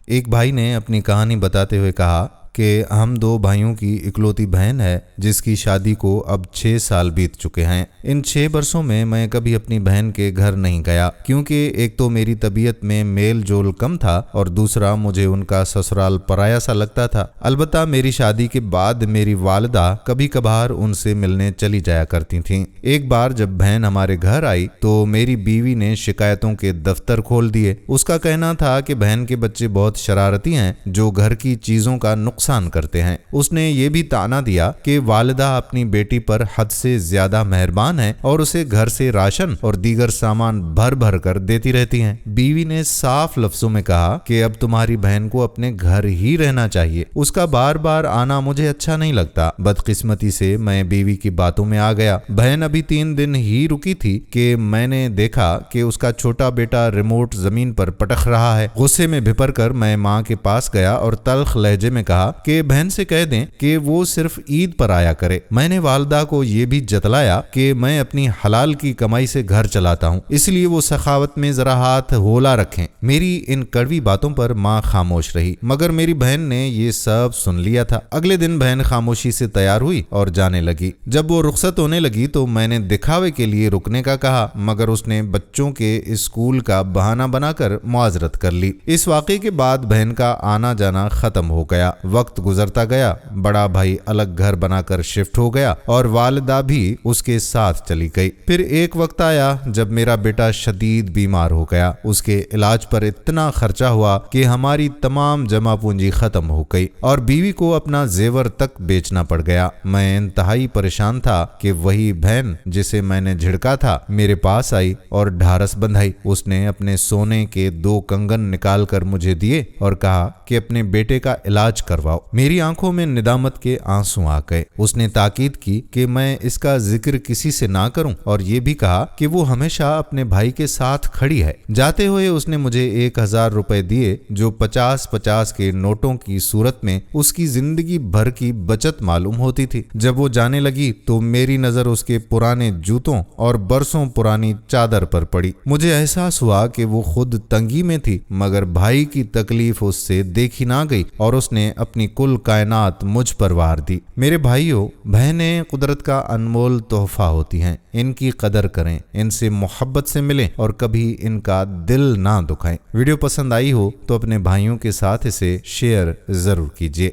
ایک بھائی نے اپنی کہانی بتاتے ہوئے کہا کہ ہم دو بھائیوں کی اکلوتی بہن ہے جس کی شادی کو اب 6 سال بیت چکے ہیں۔ ان 6 برسوں میں کبھی اپنی بہن کے گھر نہیں گیا، کیونکہ ایک تو میری طبیعت میں میل جول کم تھا اور دوسرا مجھے ان کا سسرال پرایا سا لگتا تھا۔ البتہ میری شادی کے بعد میری والدہ کبھی کبھار ان سے ملنے چلی جایا کرتی تھیں۔ ایک بار جب بہن ہمارے گھر آئی تو میری بیوی نے شکایتوں کے دفتر کھول دیے۔ اس کا کہنا تھا کہ بہن کے بچے بہت شرارتی ہیں جو گھر کی چیزوں کا نقصان کرتے ہیں۔ اس نے یہ بھی طعنہ دیا کہ والدہ اپنی بیٹی پر حد سے زیادہ مہربان ہے اور اسے گھر سے راشن اور دیگر سامان بھر بھر کر دیتی رہتی ہیں۔ بیوی نے صاف لفظوں میں کہا کہ اب تمہاری بہن کو اپنے گھر ہی رہنا چاہیے، اس کا بار بار آنا مجھے اچھا نہیں لگتا۔ بدقسمتی سے میں بیوی کی باتوں میں آ گیا۔ بہن ابھی 3 دن ہی رکی تھی کہ میں نے دیکھا کہ اس کا چھوٹا بیٹا ریموٹ زمین پر پٹک رہا ہے۔ غصے میں بھپر کر میں ماں کے پاس گیا اور تلخ لہجے میں کہا کہ بہن سے کہہ دیں کہ وہ صرف عید پر آیا کرے۔ میں نے والدہ کو یہ بھی جتلایا کہ میں اپنی حلال کی کمائی سے گھر چلاتا ہوں، اس لیے وہ سخاوت میں ذرا ہاتھ ہولا رکھیں۔ میری ان کڑوی باتوں پر ماں خاموش رہی، مگر میری بہن نے یہ سب سن لیا تھا۔ اگلے دن بہن خاموشی سے تیار ہوئی اور جانے لگی۔ جب وہ رخصت ہونے لگی تو میں نے دکھاوے کے لیے رکنے کا کہا، مگر اس نے بچوں کے اسکول کا بہانہ بنا کر معذرت کر لی۔ اس واقعے کے بعد بہن کا آنا جانا ختم ہو گیا۔ وقت گزرتا گیا، بڑا بھائی الگ گھر بنا کر شفٹ ہو گیا اور والدہ بھی اس کے ساتھ چلی گئی۔ پھر ایک وقت آیا جب میرا بیٹا شدید بیمار ہو گیا۔ اس کے علاج پر اتنا خرچہ ہوا کہ ہماری تمام جمع پونجی ختم ہو گئی اور بیوی کو اپنا زیور تک بیچنا پڑ گیا۔ میں انتہائی پریشان تھا کہ وہی بہن جسے میں نے جھڑکا تھا میرے پاس آئی اور ڈھارس بندھائی۔ اس نے اپنے سونے کے 2 کنگن نکال کر مجھے دیے اور کہا کہ اپنے بیٹے کا علاج کرواؤ۔ میری آنکھوں میں ندامت کے آنسو آ گئے۔ اس نے تاکید کی کہ میں اس کا ذکر کسی سے نہ کروں اور یہ بھی کہا کہ وہ ہمیشہ اپنے بھائی کے ساتھ کھڑی ہے۔ جاتے ہوئے اس نے مجھے 1000 روپے دیے جو 50-50 کے نوٹوں کی صورت میں اس کی زندگی بھر کی بچت معلوم ہوتی تھی۔ جب وہ جانے لگی تو میری نظر اس کے پرانے جوتوں اور برسوں پرانی چادر پر پڑی۔ مجھے احساس ہوا کہ وہ خود تنگی میں تھی، مگر بھائی کی تکلیف اس سے دیکھی نہ گئی اور اس نے اپنی کل کائنات مجھ پر وار دی۔ میرے بھائیوں، بہنیں قدرت کا انمول تحفہ ہوتی ہیں، ان کی قدر کریں، ان سے محبت سے ملیں اور کبھی ان کا دل نہ دکھائیں۔ ویڈیو پسند آئی ہو تو اپنے بھائیوں کے ساتھ اسے شیئر ضرور کیجیے۔